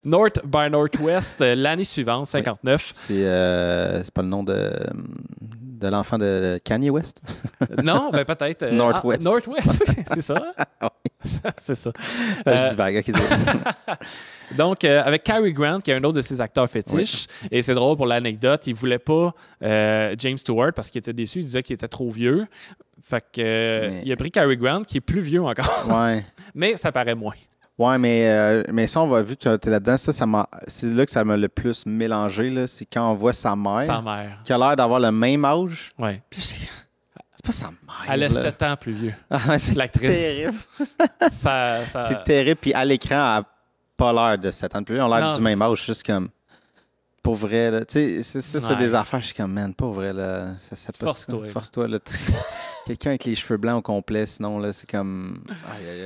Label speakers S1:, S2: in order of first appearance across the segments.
S1: North by Northwest, l'année suivante, 59.
S2: C'est pas le nom de l'enfant de Kanye West?
S1: Non, ben peut-être.
S2: Northwest.
S1: Northwest, oui, c'est ça. C'est ça.
S2: Je divague, ok,
S1: Donc, avec Cary Grant, qui est un autre de ses acteurs fétiches, et c'est drôle pour l'anecdote, il voulait pas James Stewart parce qu'il était déçu, il disait qu'il était trop vieux. Fait que il a pris Cary Grant, qui est plus vieux encore.
S2: Ouais.
S1: Mais ça paraît moins.
S2: Ouais, mais ça, on va vu que tu es là-dedans. C'est là que ça m'a le plus mélangé. Là. C'est quand on voit sa mère. Qui a l'air d'avoir le même âge.
S1: Ouais.
S2: Puis c'est pas sa mère.
S1: Elle a 7 ans plus vieux.
S2: C'est
S1: l'actrice.
S2: Terrible.
S1: C'est
S2: terrible. Puis à l'écran, elle n'a pas l'air de 7 ans plus vieux. On a l'air du même âge. Juste comme. Pour vrai, là. Tu sais, c'est des affaires. Je suis comme, man, pour vrai, là.
S1: Force-toi.
S2: Force-toi, là. Quelqu'un avec les cheveux blancs au complet, sinon, là, c'est comme.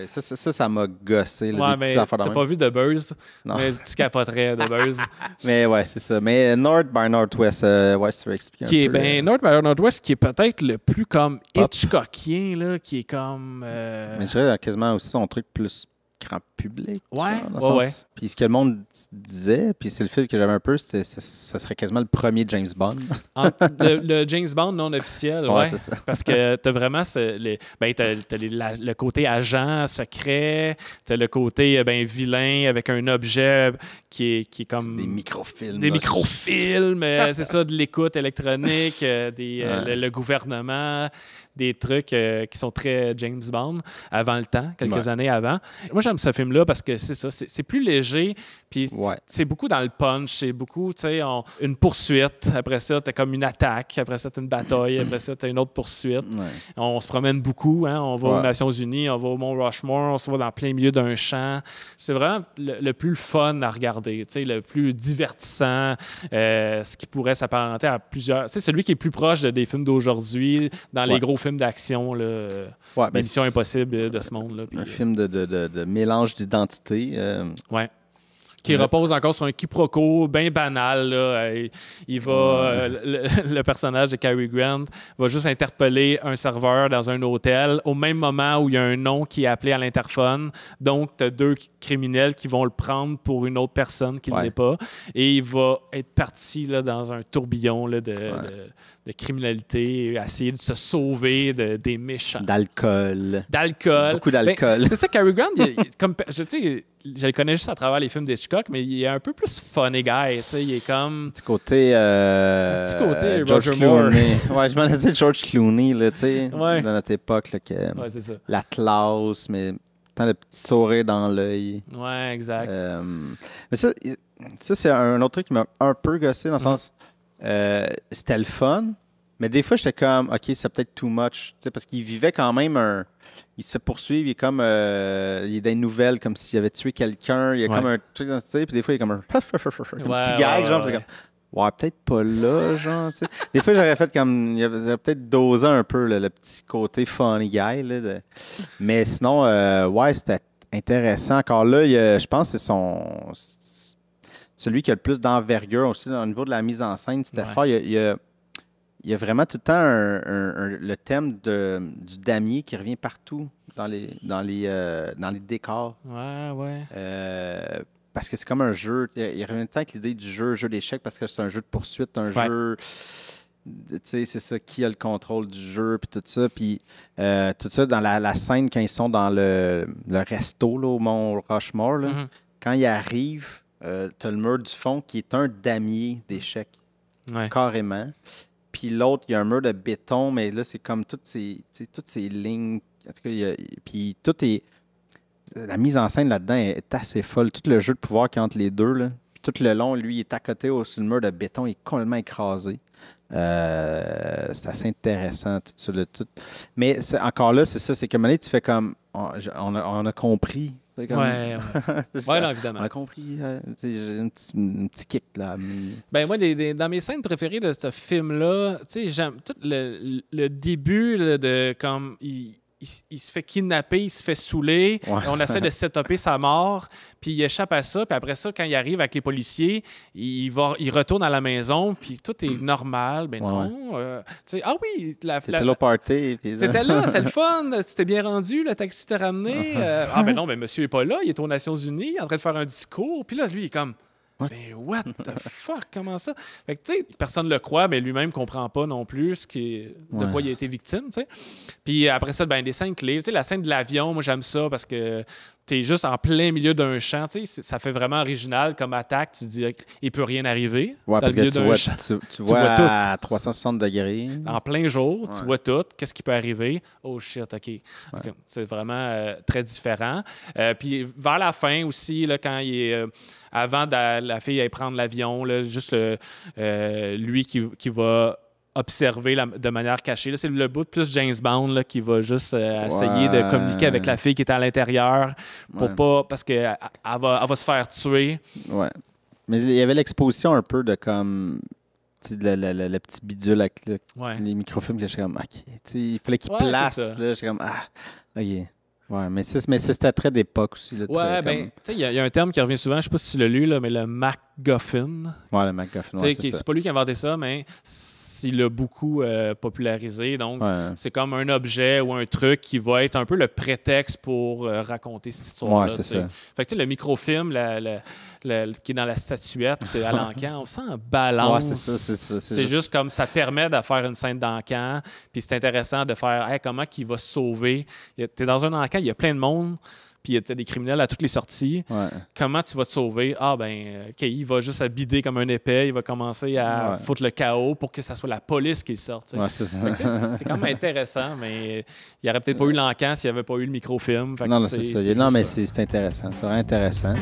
S2: Ça m'a gossé, là,
S1: ouais,
S2: des
S1: mais
S2: petites affaires
S1: t'as pas vu The Buzz, mais tu capoterais The Buzz.
S2: Mais ouais, c'est ça. Mais North by Northwest, ouais, ça va expliquer un peu.
S1: North by Northwest, qui est peut-être le plus comme Hitchcockien, là, qui est comme...
S2: Mais je dirais quasiment aussi son truc plus grand public.
S1: Ouais,
S2: ouais. Puis ce que le monde disait, puis c'est le fil que j'avais un peu, ce serait quasiment le premier James Bond.
S1: le James Bond non officiel, ouais.
S2: C'est ça.
S1: Parce que t'as vraiment le côté agent secret, t'as le côté vilain avec un objet qui est comme...
S2: Des microfilms.
S1: Des microfilms, c'est ça, de l'écoute électronique, le gouvernement... des trucs qui sont très James Bond avant le temps, quelques années avant. Moi, j'aime ce film-là parce que c'est ça, c'est plus léger, puis c'est beaucoup dans le punch, c'est beaucoup, tu sais, une poursuite, après ça, t'as comme une attaque, après ça, t'as une bataille, après ça, t'as une autre poursuite. On se promène beaucoup, hein? On va aux Nations Unies, on va au Mont Rushmore, on se voit dans plein milieu d'un champ. C'est vraiment le plus fun à regarder, tu sais, le plus divertissant, ce qui pourrait s'apparenter à plusieurs... Tu sais, celui qui est plus proche des films d'aujourd'hui, dans les gros films d'action, Mission Impossible de ce monde-là.
S2: Un film de mélange d'identité.
S1: Qui repose encore sur un quiproquo bien banal. Là. Il va, le personnage de Cary Grant va juste interpeller un serveur dans un hôtel au même moment où il y a un nom qui est appelé à l'interphone. Donc, tu as deux criminels qui vont le prendre pour une autre personne qui ne l'est pas. Et il va être parti là, dans un tourbillon là, de criminalité, essayer de se sauver des méchants.
S2: D'alcool. Beaucoup d'alcool.
S1: C'est ça, Cary Grant, je le connais juste à travers les films d'Hitchcock, mais il est un peu plus funny guy. Il est comme...
S2: Petit côté
S1: Roger Moore.
S2: Ouais, je m'en ai dit George Clooney, là, tu sais, dans notre époque. Là,
S1: c'est ça.
S2: La classe, mais tant le petit sourire dans l'œil.
S1: Ouais, exact.
S2: Mais ça c'est un autre truc qui m'a un peu gossé, dans le sens... c'était le fun, mais des fois, j'étais comme, OK, c'est peut-être too much. Parce qu'il vivait quand même il se fait poursuivre, il est comme... il est dans les nouvelles, comme s'il avait tué quelqu'un. Il y a comme un truc dans puis des fois, il est comme un petit gag, genre, c'est comme... Ouais, peut-être pas là, genre, tu sais. Des fois, j'aurais fait comme... Il avait peut-être dosé un peu le petit côté funny guy, là. Mais sinon, c'était intéressant. Encore là, je pense que c'est celui qui a le plus d'envergure aussi au niveau de la mise en scène. C'était fort. Il y a vraiment tout le temps le thème du damier qui revient partout dans les décors.
S1: Ouais.
S2: Parce que c'est comme un jeu. Il revient tout le temps avec l'idée du jeu d'échecs parce que c'est un jeu de poursuite, un jeu... Tu sais, c'est ça, qui a le contrôle du jeu, puis tout ça. Puis tout ça dans la scène quand ils sont dans le resto là, au Mont Rushmore. Là, quand ils arrivent... tu as le mur du fond qui est un damier d'échecs, carrément. Puis l'autre, il y a un mur de béton, mais là, c'est comme toutes ces lignes. En tout cas, puis tout est... La mise en scène là-dedans est assez folle. Tout le jeu de pouvoir qu'il y a entre les deux, là. Puis tout le long, lui, il est à côté sur le mur de béton, il est complètement écrasé. C'est assez intéressant, tout ça. Mais encore là, c'est ça, c'est que maintenant, tu fais comme... On a compris. Comme...
S1: Ouais, non, évidemment.
S2: On a compris. J'ai un petit kick, là.
S1: Ben moi, dans mes scènes préférées de ce film-là, j'aime tout le début là, de comme... il se fait kidnapper, il se fait saouler, on essaie de setuper sa mort, puis il échappe à ça, puis après ça, quand il arrive avec les policiers, il retourne à la maison, puis tout est normal. Ben non, tu sais, ah oui,
S2: t'étais là au party.
S1: T'étais là, c'est le fun, tu t'es bien rendu, le taxi t'a ramené. Ah ben non, ben monsieur est pas là, il est aux Nations Unies, il est en train de faire un discours, puis là, lui, il est comme... Ben, what the fuck? Comment ça? Fait que, tu sais, personne ne le croit, mais lui-même ne comprend pas non plus de quoi il a été victime, tu sais. Puis après ça, ben, des scènes clés. Tu sais, la scène de l'avion, moi, j'aime ça parce que tu es juste en plein milieu d'un champ. Tu sais, ça fait vraiment original comme attaque. Tu te dis, il peut rien arriver.
S2: Ouais, parce que tu vois à 360 degrés.
S1: En plein jour, tu vois tout. Qu'est-ce qui peut arriver? Oh shit, OK. C'est vraiment très différent. Puis vers la fin aussi, là, quand il est... avant la fille aille prendre l'avion, là, juste lui qui va observer de manière cachée. Là, c'est le bout de plus James Bond là, qui va juste essayer de communiquer avec la fille qui est à l'intérieur pour pas... Parce qu'elle va se faire tuer.
S2: Ouais. Mais il y avait l'exposition un peu de comme... Le petit bidule avec les microfilms que je suis comme... OK. Il fallait qu'il place. Là, je suis comme... Ah, OK. Ouais, mais c'était très d'époque aussi. Là,
S1: ouais, ben, tu sais, il y a un terme qui revient souvent, je sais pas si tu l'as lu, là, mais le MacGuffin.
S2: Ouais, le MacGuffin.
S1: C'est pas lui qui a inventé ça, mais il l'a beaucoup popularisé. Donc, c'est comme un objet ou un truc qui va être un peu le prétexte pour raconter cette histoire-là.
S2: Ouais, c'est ça.
S1: Fait que, tu sais, le microfilm, qui est dans la statuette à l'encan, on sent en balance.
S2: Ouais, c'est ça.
S1: C'est juste comme ça permet de faire une scène d'encan. Puis c'est intéressant de faire comment il va se sauver. T'es dans un encan, il y a plein de monde. Puis il y a des criminels à toutes les sorties. Ouais. Comment tu vas te sauver? Ah ben, OK, il va juste à bider comme un épais. Il va commencer à foutre le chaos pour que ça soit la police qui sorte.
S2: Ouais, c'est ça.
S1: C'est quand même intéressant, mais il n'y aurait peut-être pas eu l'encan s'il n'y avait pas eu le microfilm.
S2: Non, c'est ça. Non, mais c'est intéressant. C'est vraiment intéressant.